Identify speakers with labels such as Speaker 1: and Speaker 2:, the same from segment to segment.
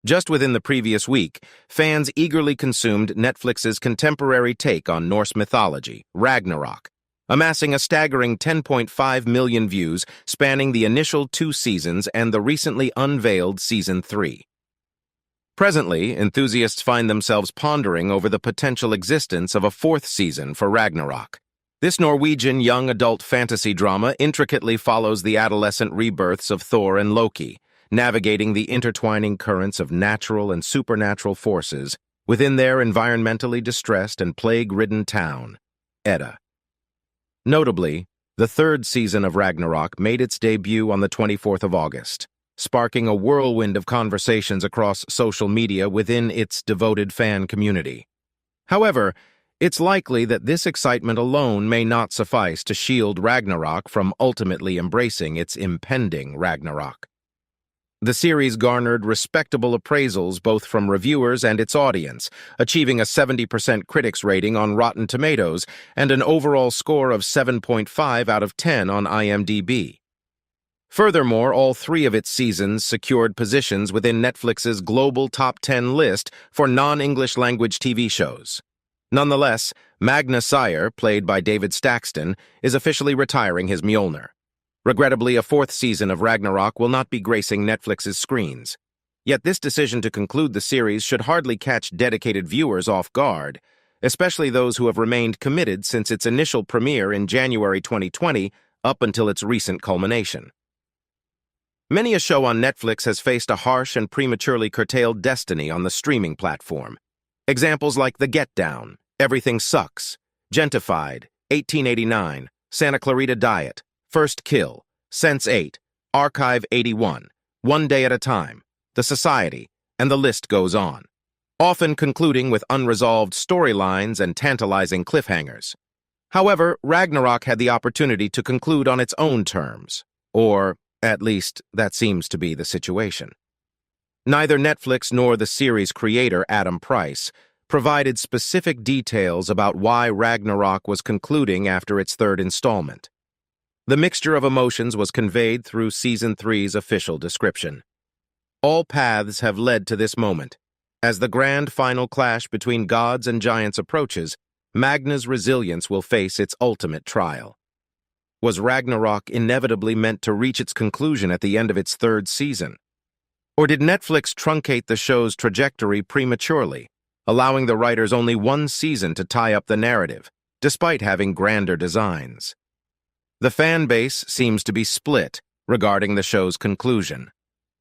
Speaker 1: Just within the previous week, fans eagerly consumed Netflix's contemporary take on Norse mythology, Ragnarok, amassing a staggering 10.5 million views spanning the initial 2 seasons and the recently unveiled Season 3. Presently, enthusiasts find themselves pondering over the potential existence of a 4th season for Ragnarok. This Norwegian young adult fantasy drama intricately follows the adolescent rebirths of Thor and Loki, navigating the intertwining currents of natural and supernatural forces within their environmentally distressed and plague-ridden town, Edda. Notably, the 3rd season of Ragnarok made its debut on the 24th of August, sparking a whirlwind of conversations across social media within its devoted fan community. However, it's likely that this excitement alone may not suffice to shield Ragnarok from ultimately embracing its impending Ragnarok. The series garnered respectable appraisals both from reviewers and its audience, achieving a 70% critics rating on Rotten Tomatoes and an overall score of 7.5 out of 10 on IMDb. Furthermore, all 3 of its seasons secured positions within Netflix's global top 10 list for non-English language TV shows. Nonetheless, Magnus Sire, played by David Stakston, is officially retiring his Mjolnir. Regrettably, a 4th season of Ragnarok will not be gracing Netflix's screens. Yet this decision to conclude the series should hardly catch dedicated viewers off guard, especially those who have remained committed since its initial premiere in January 2020 up until its recent culmination. Many a show on Netflix has faced a harsh and prematurely curtailed destiny on the streaming platform. Examples like The Get Down, Everything Sucks, Gentified, 1889, Santa Clarita Diet, First Kill, Sense8, Archive 81, One Day at a Time, The Society, and the list goes on, often concluding with unresolved storylines and tantalizing cliffhangers. However, Ragnarok had the opportunity to conclude on its own terms, or, at least, that seems to be the situation. Neither Netflix nor the series creator, Adam Price, provided specific details about why Ragnarok was concluding after its 3rd installment. The mixture of emotions was conveyed through Season 3's official description. All paths have led to this moment. As the grand final clash between gods and giants approaches, Magna's resilience will face its ultimate trial. Was Ragnarok inevitably meant to reach its conclusion at the end of its 3rd season? Or did Netflix truncate the show's trajectory prematurely, allowing the writers only 1 season to tie up the narrative, despite having grander designs? The fan base seems to be split regarding the show's conclusion.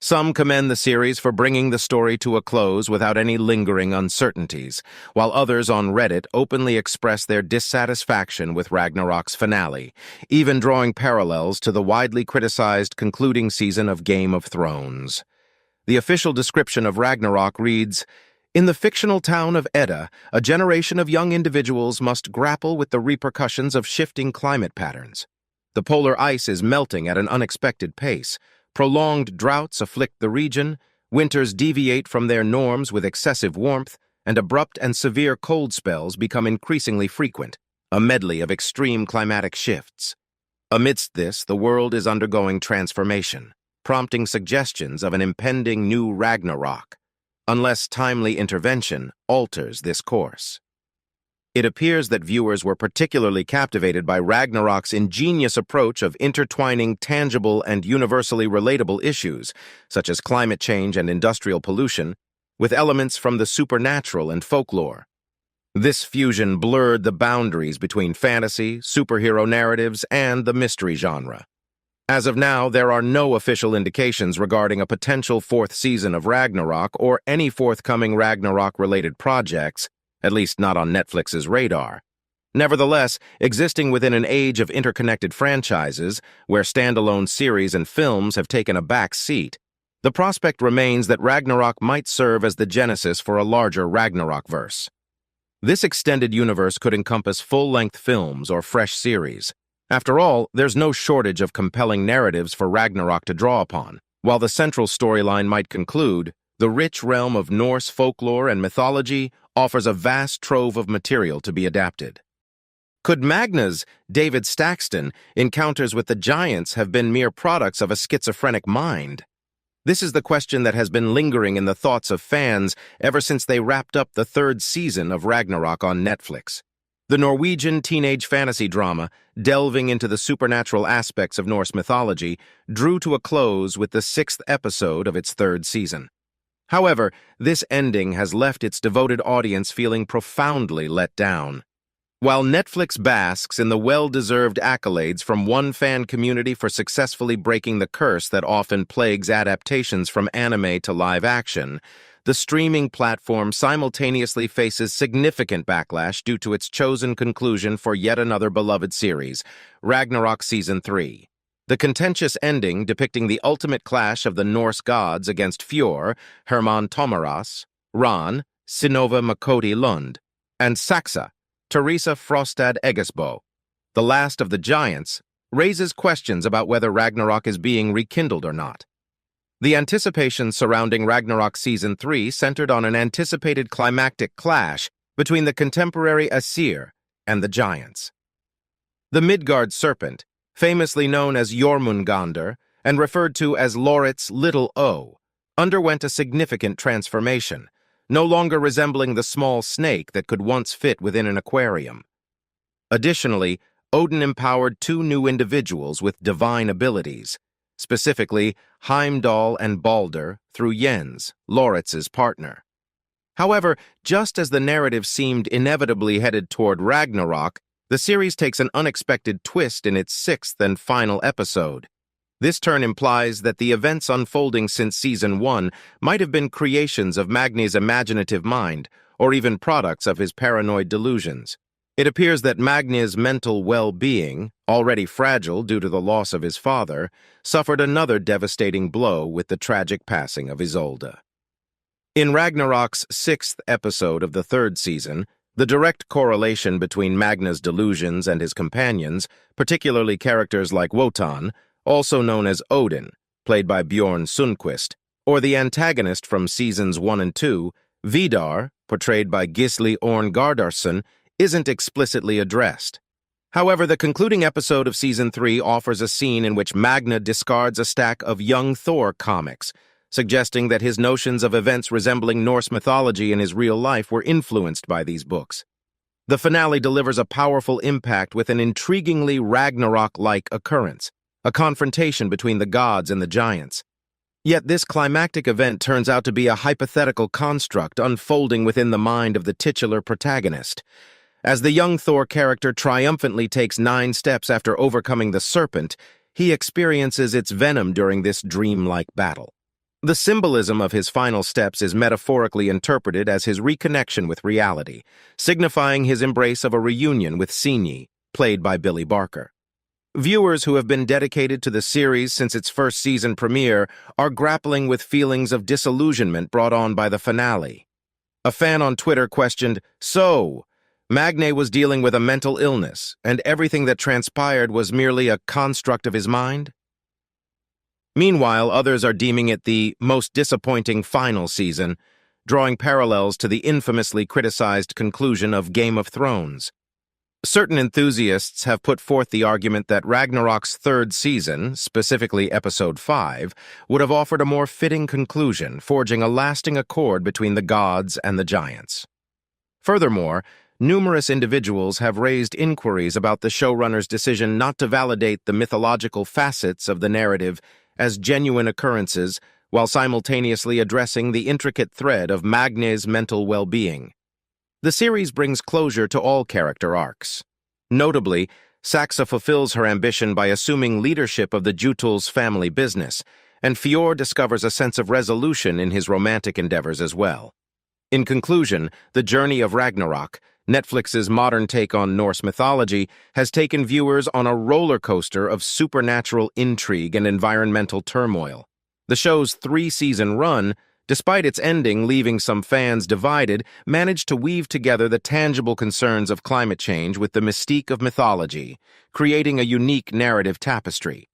Speaker 1: Some commend the series for bringing the story to a close without any lingering uncertainties, while others on Reddit openly express their dissatisfaction with Ragnarok's finale, even drawing parallels to the widely criticized concluding season of Game of Thrones. The official description of Ragnarok reads, "In the fictional town of Edda, a generation of young individuals must grapple with the repercussions of shifting climate patterns. The polar ice is melting at an unexpected pace. Prolonged droughts afflict the region, winters deviate from their norms with excessive warmth, and abrupt and severe cold spells become increasingly frequent, a medley of extreme climatic shifts. Amidst this, the world is undergoing transformation, prompting suggestions of an impending new Ragnarok, unless timely intervention alters this course." It appears that viewers were particularly captivated by Ragnarok's ingenious approach of intertwining tangible and universally relatable issues, such as climate change and industrial pollution, with elements from the supernatural and folklore. This fusion blurred the boundaries between fantasy, superhero narratives, and the mystery genre. As of now, there are no official indications regarding a potential 4th season of Ragnarok or any forthcoming Ragnarok-related projects, at least not on Netflix's radar. Nevertheless, existing within an age of interconnected franchises, where standalone series and films have taken a back seat, the prospect remains that Ragnarok might serve as the genesis for a larger Ragnarok-verse. This extended universe could encompass full-length films or fresh series. After all, there's no shortage of compelling narratives for Ragnarok to draw upon. While the central storyline might conclude, the rich realm of Norse folklore and mythology offers a vast trove of material to be adapted. Could Magna's, David Stakston, encounters with the giants have been mere products of a schizophrenic mind? This is the question that has been lingering in the thoughts of fans ever since they wrapped up the third season of Ragnarok on Netflix. The Norwegian teenage fantasy drama, delving into the supernatural aspects of Norse mythology, drew to a close with the sixth episode of its third season. However, this ending has left its devoted audience feeling profoundly let down. While Netflix basks in the well-deserved accolades from one fan community for successfully breaking the curse that often plagues adaptations from anime to live action, the streaming platform simultaneously faces significant backlash due to its chosen conclusion for yet another beloved series, Ragnarok Season 3. The contentious ending depicting the ultimate clash of the Norse gods against Fjord, Hermann Tomaras, Ran, Synnøve Makoti Lund, and Saxa, Teresa Frostad Eggesbo, the last of the giants, raises questions about whether Ragnarok is being rekindled or not. The anticipation surrounding Ragnarok Season 3 centered on an anticipated climactic clash between the contemporary Aesir and the giants. The Midgard serpent, famously known as Jormungandr and referred to as Lorit's Little O, underwent a significant transformation, no longer resembling the small snake that could once fit within an aquarium. Additionally, Odin empowered two new individuals with divine abilities, specifically Heimdall and Balder through Jens, Loritz's partner. However, just as the narrative seemed inevitably headed toward Ragnarok, the series takes an unexpected twist in its sixth and final episode. This turn implies that the events unfolding since Season 1 might have been creations of Magni's imaginative mind, or even products of his paranoid delusions. It appears that Magni's mental well-being, already fragile due to the loss of his father, suffered another devastating blow with the tragic passing of Isolde. In Ragnarok's sixth episode of the third season, the direct correlation between Magna's delusions and his companions, particularly characters like Wotan, also known as Odin, played by Bjorn Sundquist, or the antagonist from Seasons 1 and 2, Vidar, portrayed by Gisli Orngardarsson, isn't explicitly addressed. However, the concluding episode of Season 3 offers a scene in which Magna discards a stack of young Thor comics, suggesting that his notions of events resembling Norse mythology in his real life were influenced by these books. The finale delivers a powerful impact with an intriguingly Ragnarok-like occurrence, a confrontation between the gods and the giants. Yet this climactic event turns out to be a hypothetical construct unfolding within the mind of the titular protagonist. As the young Thor character triumphantly takes 9 steps after overcoming the serpent, he experiences its venom during this dreamlike battle. The symbolism of his final steps is metaphorically interpreted as his reconnection with reality, signifying his embrace of a reunion with Signy, played by Billy Barker. Viewers who have been dedicated to the series since its first season premiere are grappling with feelings of disillusionment brought on by the finale. A fan on Twitter questioned, "So, Magne was dealing with a mental illness, and everything that transpired was merely a construct of his mind?" Meanwhile, others are deeming it the most disappointing final season, drawing parallels to the infamously criticized conclusion of Game of Thrones. Certain enthusiasts have put forth the argument that Ragnarok's third season, specifically Episode 5, would have offered a more fitting conclusion, forging a lasting accord between the gods and the giants. Furthermore, numerous individuals have raised inquiries about the showrunner's decision not to validate the mythological facets of the narrative as genuine occurrences while simultaneously addressing the intricate thread of Magne's mental well-being. The series brings closure to all character arcs. Notably, Saxa fulfills her ambition by assuming leadership of the Jutul's family business, and Fjord discovers a sense of resolution in his romantic endeavors as well. In conclusion, the journey of Ragnarok, Netflix's modern take on Norse mythology, has taken viewers on a roller coaster of supernatural intrigue and environmental turmoil. The show's 3-season run, despite its ending leaving some fans divided, managed to weave together the tangible concerns of climate change with the mystique of mythology, creating a unique narrative tapestry.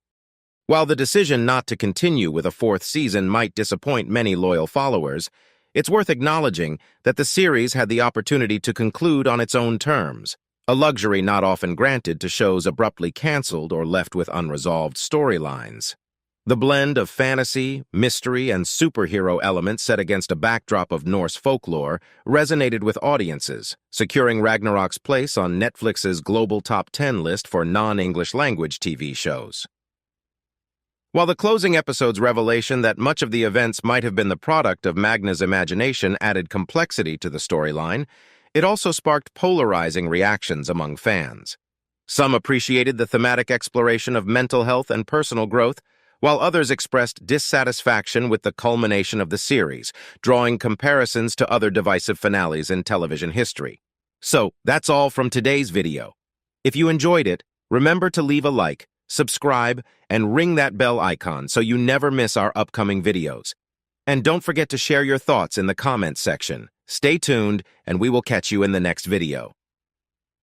Speaker 1: While the decision not to continue with a 4th season might disappoint many loyal followers, it's worth acknowledging that the series had the opportunity to conclude on its own terms, a luxury not often granted to shows abruptly canceled or left with unresolved storylines. The blend of fantasy, mystery, and superhero elements set against a backdrop of Norse folklore resonated with audiences, securing Ragnarok's place on Netflix's global top 10 list for non-English language TV shows. While the closing episode's revelation that much of the events might have been the product of Magna's imagination added complexity to the storyline, it also sparked polarizing reactions among fans. Some appreciated the thematic exploration of mental health and personal growth, while others expressed dissatisfaction with the culmination of the series, drawing comparisons to other divisive finales in television history. So, that's all from today's video. If you enjoyed it, remember to leave a like, subscribe, and ring that bell icon so you never miss our upcoming videos. And don't forget to share your thoughts in the comments section. Stay tuned, and we will catch you in the next video.